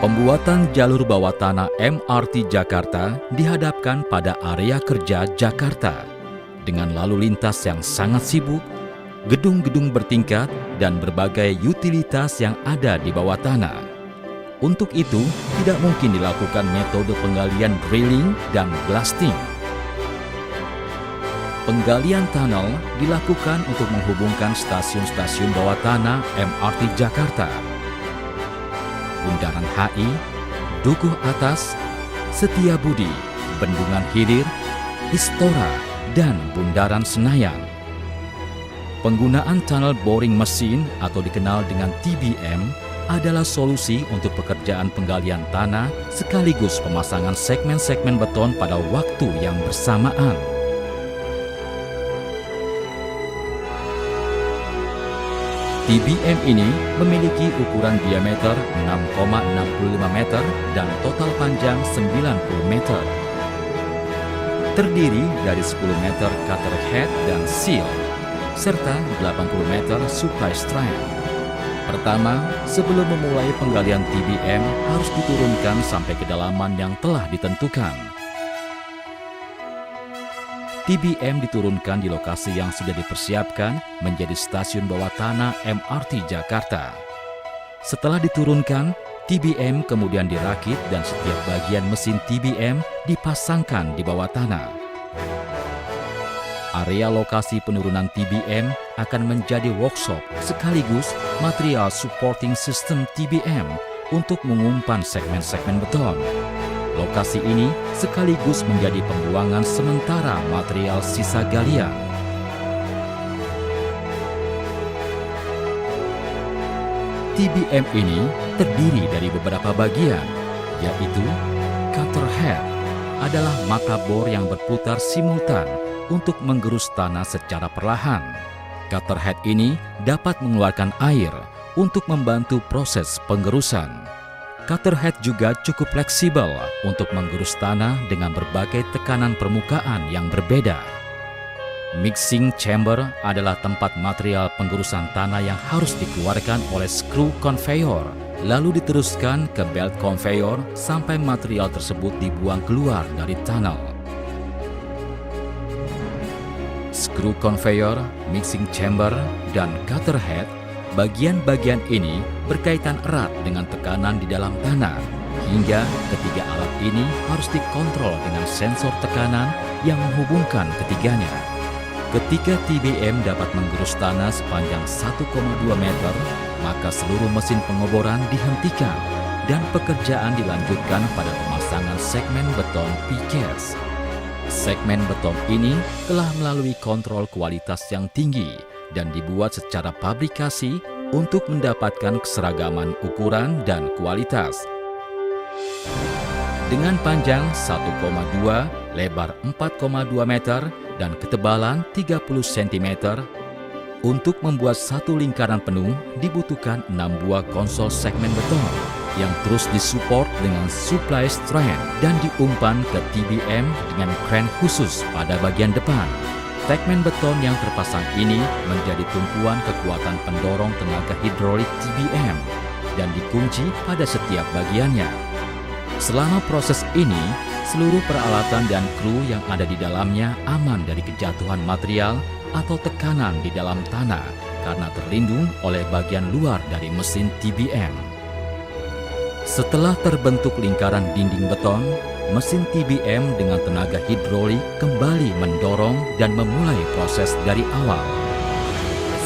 Pembuatan jalur bawah tanah MRT Jakarta dihadapkan pada area kerja Jakarta dengan lalu lintas yang sangat sibuk, gedung-gedung bertingkat, dan berbagai utilitas yang ada di bawah tanah. Untuk itu, tidak mungkin dilakukan metode penggalian drilling dan blasting. Penggalian tunnel dilakukan untuk menghubungkan stasiun-stasiun bawah tanah MRT Jakarta, Bundaran HI, Dukuh Atas, Setiabudi, Bendungan Hilir, Istora, dan Bundaran Senayan. Penggunaan tunnel boring mesin atau dikenal dengan TBM adalah solusi untuk pekerjaan penggalian tanah sekaligus pemasangan segmen-segmen beton pada waktu yang bersamaan. TBM ini memiliki ukuran diameter 6,65 meter dan total panjang 90 meter. Terdiri dari 10 meter cutter head dan seal, serta 80 meter supply strand. Pertama, sebelum memulai penggalian TBM harus diturunkan sampai kedalaman yang telah ditentukan. TBM diturunkan di lokasi yang sudah dipersiapkan menjadi stasiun bawah tanah MRT Jakarta. Setelah diturunkan, TBM kemudian dirakit dan setiap bagian mesin TBM dipasangkan di bawah tanah. Area lokasi penurunan TBM akan menjadi workshop sekaligus material supporting system TBM untuk mengumpan segmen-segmen beton. Lokasi ini sekaligus menjadi pembuangan sementara material sisa galian. TBM ini terdiri dari beberapa bagian, yaitu cutter head adalah mata bor yang berputar simultan untuk menggerus tanah secara perlahan. Cutter head ini dapat mengeluarkan air untuk membantu proses penggerusan. Cutter head juga cukup fleksibel untuk menggerus tanah dengan berbagai tekanan permukaan yang berbeda. Mixing chamber adalah tempat material penggerusan tanah yang harus dikeluarkan oleh screw conveyor, lalu diteruskan ke belt conveyor sampai material tersebut dibuang keluar dari tunnel. Screw conveyor, mixing chamber, dan cutter head, bagian-bagian ini berkaitan erat dengan tekanan di dalam tanah, hingga ketiga alat ini harus dikontrol dengan sensor tekanan yang menghubungkan ketiganya. Ketika TBM dapat menggerus tanah sepanjang 1,2 meter, maka seluruh mesin pengoboran dihentikan dan pekerjaan dilanjutkan pada pemasangan segmen beton precast. Segmen beton ini telah melalui kontrol kualitas yang tinggi dan dibuat secara pabrikasi untuk mendapatkan keseragaman ukuran dan kualitas. Dengan panjang 1,2, lebar 4,2 meter, dan ketebalan 30 cm, untuk membuat satu lingkaran penuh dibutuhkan 6 buah konsol segmen beton yang terus disupport dengan supply strand dan diumpan ke TBM dengan kren khusus pada bagian depan. Segmen beton yang terpasang ini menjadi tumpuan kekuatan pendorong tenaga hidrolik TBM dan dikunci pada setiap bagiannya. Selama proses ini, seluruh peralatan dan kru yang ada di dalamnya aman dari kejatuhan material atau tekanan di dalam tanah karena terlindung oleh bagian luar dari mesin TBM. Setelah terbentuk lingkaran dinding beton, mesin TBM dengan tenaga hidrolik kembali mendorong dan memulai proses dari awal.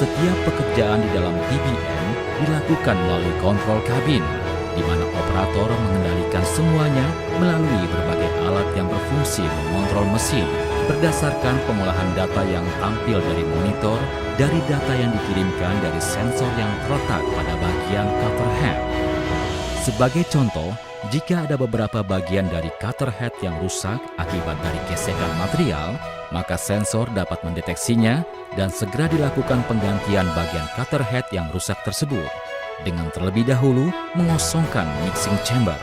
Setiap pekerjaan di dalam TBM dilakukan melalui kontrol kabin, di mana operator mengendalikan semuanya melalui berbagai alat yang berfungsi mengontrol mesin berdasarkan pengolahan data yang tampil dari monitor dari data yang dikirimkan dari sensor yang terletak pada bagian cutter head. Sebagai contoh, jika ada beberapa bagian dari cutter head yang rusak akibat dari gesekan material, maka sensor dapat mendeteksinya dan segera dilakukan penggantian bagian cutter head yang rusak tersebut dengan terlebih dahulu mengosongkan mixing chamber.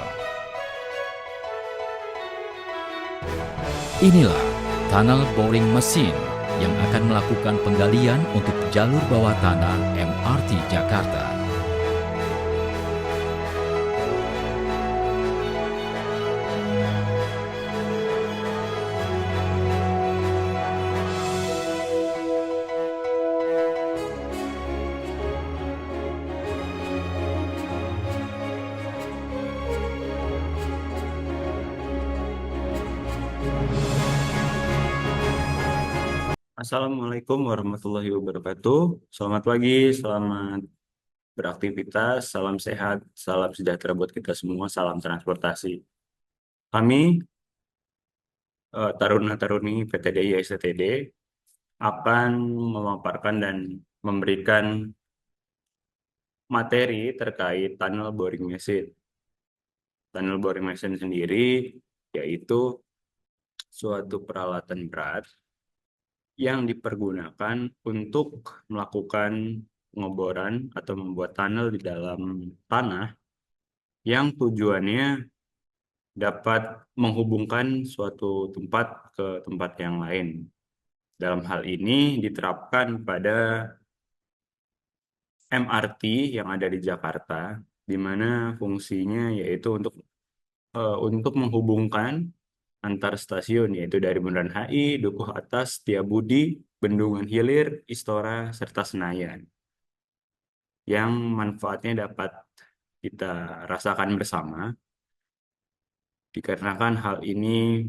Inilah tunnel boring machine yang akan melakukan penggalian untuk jalur bawah tanah MRT Jakarta. Assalamualaikum warahmatullahi wabarakatuh. Selamat pagi, selamat beraktivitas, salam sehat, salam sejahtera buat kita semua, salam transportasi. Kami, Taruna-Taruni PTDI STTD, akan memaparkan dan memberikan materi terkait tunnel boring machine. Tunnel boring machine sendiri yaitu suatu peralatan berat yang dipergunakan untuk melakukan pengeboran atau membuat tunnel di dalam tanah yang tujuannya dapat menghubungkan suatu tempat ke tempat yang lain. Dalam hal ini diterapkan pada MRT yang ada di Jakarta, di mana fungsinya yaitu untuk menghubungkan antar stasiun, yaitu dari Bundaran HI, Dukuh Atas, Setiabudi, Bendungan Hilir, Istora, serta Senayan, yang manfaatnya dapat kita rasakan bersama, dikarenakan hal ini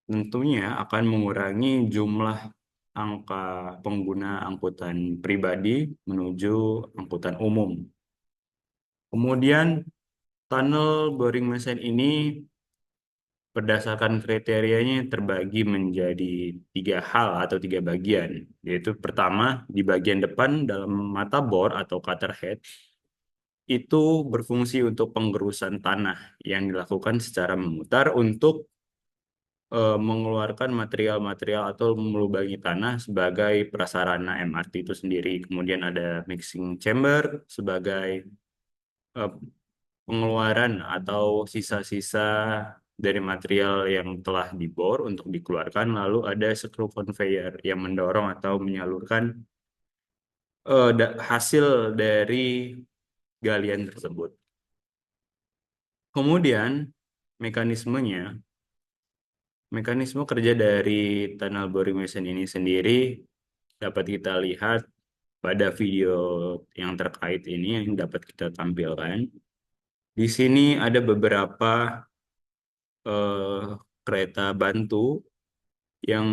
tentunya akan mengurangi jumlah angka pengguna angkutan pribadi menuju angkutan umum. Kemudian, tunnel boring machine ini berdasarkan kriterianya terbagi menjadi tiga hal atau tiga bagian, yaitu pertama, di bagian depan dalam mata bor atau cutter head, itu berfungsi untuk penggerusan tanah yang dilakukan secara memutar untuk mengeluarkan material-material atau melubangi tanah sebagai prasarana MRT itu sendiri. Kemudian ada mixing chamber sebagai eh, pengeluaran atau sisa-sisa dari material yang telah dibor untuk dikeluarkan. Lalu ada screw conveyor yang mendorong atau menyalurkan hasil dari galian tersebut. Kemudian mekanismenya Mekanisme kerja dari tunnel boring machine ini sendiri dapat kita lihat pada video yang terkait ini yang dapat kita tampilkan. Di sini ada beberapa eh, kereta bantu yang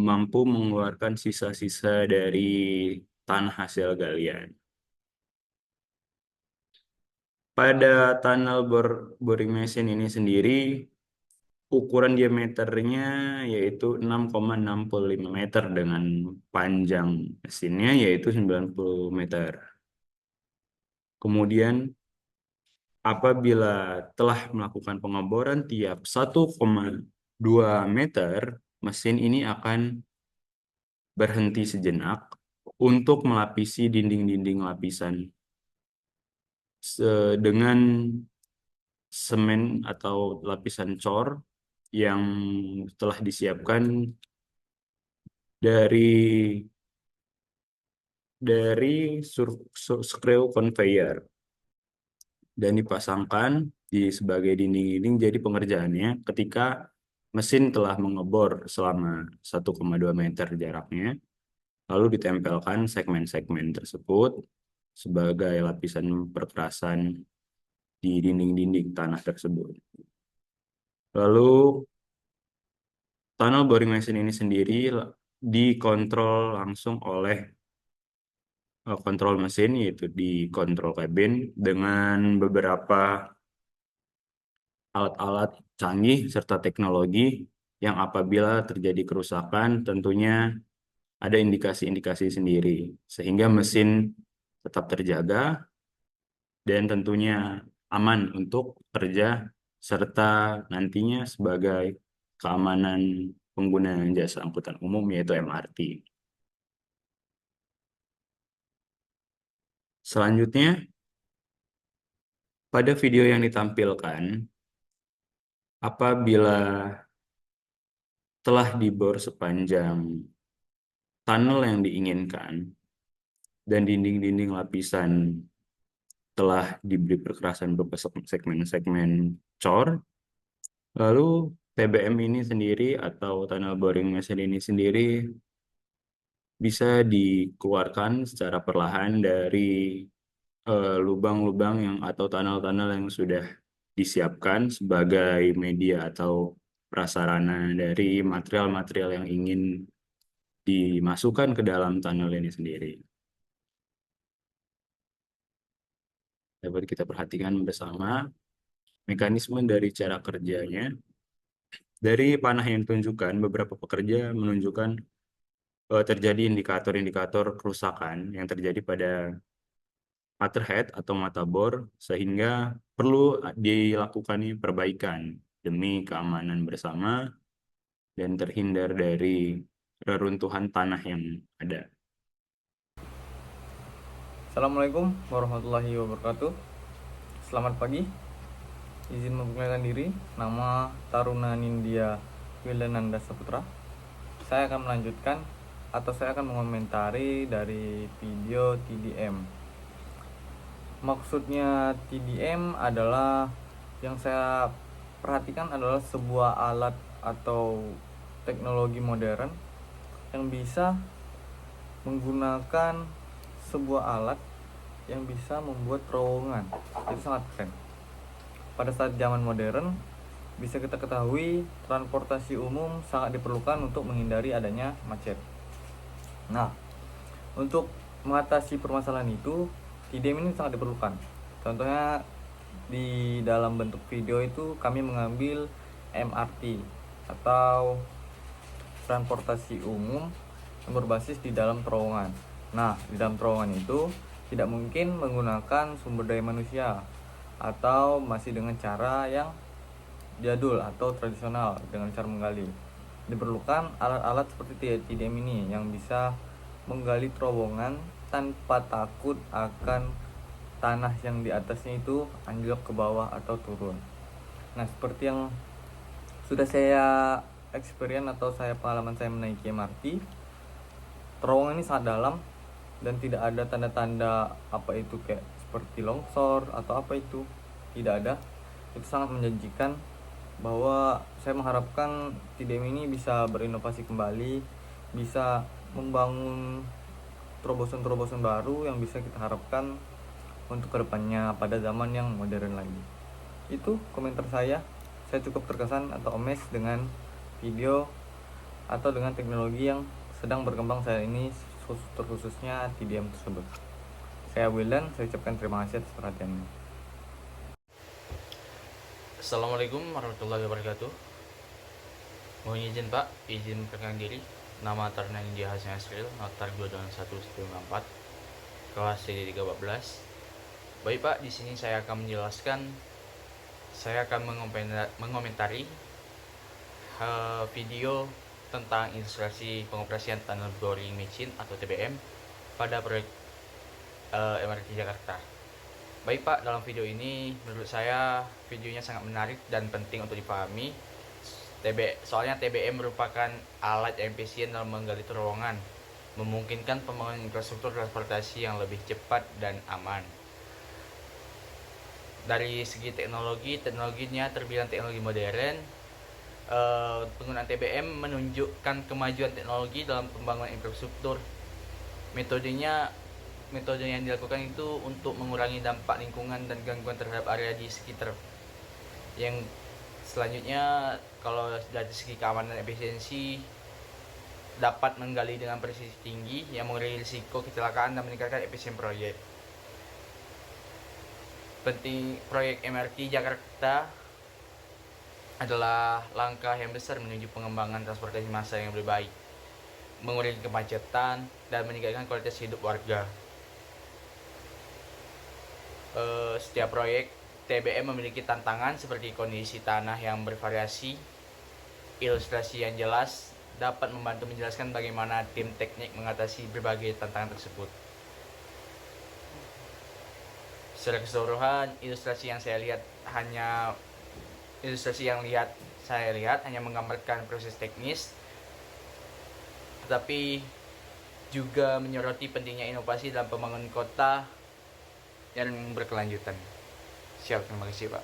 mampu mengeluarkan sisa-sisa dari tanah hasil galian. Pada tunnel boring machine ini sendiri, ukuran diameternya yaitu 6,65 meter dengan panjang mesinnya yaitu 90 meter. Kemudian apabila telah melakukan pengeboran tiap 1,2 meter, mesin ini akan berhenti sejenak untuk melapisi dinding-dinding lapisan dengan semen atau lapisan cor yang telah disiapkan dari screw conveyor dan dipasangkan di sebagai dinding-dinding. Jadi pengerjaannya ketika mesin telah mengebor selama 1,2 meter jaraknya, lalu ditempelkan segmen-segmen tersebut sebagai lapisan perkerasan di dinding-dinding tanah tersebut. Lalu tunnel boring machine ini sendiri dikontrol langsung oleh kontrol mesin, yaitu di kontrol kabin dengan beberapa alat-alat canggih serta teknologi yang apabila terjadi kerusakan tentunya ada indikasi-indikasi sendiri sehingga mesin tetap terjaga dan tentunya aman untuk kerja serta nantinya sebagai keamanan pengguna jasa angkutan umum yaitu MRT. Selanjutnya, pada video yang ditampilkan, apabila telah dibor sepanjang tunnel yang diinginkan dan dinding-dinding lapisan telah diberi perkerasan berupa segmen-segmen cor, lalu TBM ini sendiri atau tunnel boring machine ini sendiri bisa dikeluarkan secara perlahan dari lubang-lubang yang atau tunnel-tunnel yang sudah disiapkan sebagai media atau prasarana dari material-material yang ingin dimasukkan ke dalam tunnel ini sendiri. Dapat kita perhatikan bersama mekanisme dari cara kerjanya. Dari panah yang ditunjukkan, beberapa pekerja menunjukkan terjadi indikator-indikator kerusakan yang terjadi pada motherhead atau mata bor, sehingga perlu dilakukan perbaikan demi keamanan bersama dan terhindar dari reruntuhan tanah yang ada. Assalamualaikum warahmatullahi wabarakatuh. Selamat pagi. Izin memperkenalkan diri. Nama Taruna Nindya Wilananda Saputra. Saya akan melanjutkan atau saya akan mengomentari dari video TDM. Maksudnya TDM adalah, yang saya perhatikan adalah sebuah alat atau teknologi modern yang bisa menggunakan sebuah alat yang bisa membuat terowongan. Itu sangat keren. Pada saat zaman modern, bisa kita ketahui transportasi umum sangat diperlukan untuk menghindari adanya macet. Nah, untuk mengatasi permasalahan itu, TDM ini sangat diperlukan. Contohnya di dalam bentuk video itu kami mengambil MRT atau transportasi umum yang berbasis di dalam terowongan. Nah, di dalam terowongan itu tidak mungkin menggunakan sumber daya manusia atau masih dengan cara yang jadul atau tradisional dengan cara menggali. Diperlukan alat-alat seperti TDM ini yang bisa menggali terowongan tanpa takut akan tanah yang di atasnya itu anjlok ke bawah atau turun. Nah, seperti yang sudah saya experience atau pengalaman saya menaiki MRT, terowongan ini sangat dalam dan tidak ada tanda-tanda apa itu kayak seperti longsor atau apa itu, tidak ada. Itu sangat menjanjikan, bahwa saya mengharapkan TDM ini bisa berinovasi kembali, bisa membangun terobosan-terobosan baru yang bisa kita harapkan untuk kedepannya pada zaman yang modern lagi. Itu komentar saya. Saya cukup terkesan atau amazed dengan video atau dengan teknologi yang sedang berkembang saat ini, terkhususnya TDM tersebut. Saya Wildan, saya ucapkan terima kasih atas perhatiannya. Assalamualaikum warahmatullahi wabarakatuh. Mohon izin Pak, izin perkenalkan diri. Nama Taruna Nindya Hasan Asril, notar 22194, kelas CD 314. Baik Pak, di sini saya akan menjelaskan, saya akan mengomentari video tentang ilustrasi pengoperasian tunnel boring machine atau TBM pada proyek MRT Jakarta. Baik Pak, dalam video ini menurut saya videonya sangat menarik dan penting untuk dipahami. Soalnya TBM merupakan alat yang efisien dalam menggali terowongan, memungkinkan pembangunan infrastruktur transportasi yang lebih cepat dan aman. Dari segi teknologinya terbilang teknologi modern. Penggunaan TBM menunjukkan kemajuan teknologi dalam pembangunan infrastruktur. Metode yang dilakukan itu untuk mengurangi dampak lingkungan dan gangguan terhadap area di sekitar. Yang selanjutnya, kalau dari segi keamanan dan efisiensi, dapat menggali dengan presisi tinggi yang mengurangi risiko kecelakaan dan meningkatkan efisien proyek. Penting proyek MRT Jakarta adalah langkah yang besar menuju pengembangan transportasi massal yang lebih baik, mengurangi kemacetan, dan meningkatkan kualitas hidup warga. Setiap proyek TBM memiliki tantangan seperti kondisi tanah yang bervariasi. Ilustrasi yang jelas dapat membantu menjelaskan bagaimana tim teknik mengatasi berbagai tantangan tersebut. Secara keseluruhan, ilustrasi yang saya lihat hanya menggambarkan proses teknis, tetapi juga menyoroti pentingnya inovasi dalam pembangunan kota yang berkelanjutan. Siap, terima kasih Pak.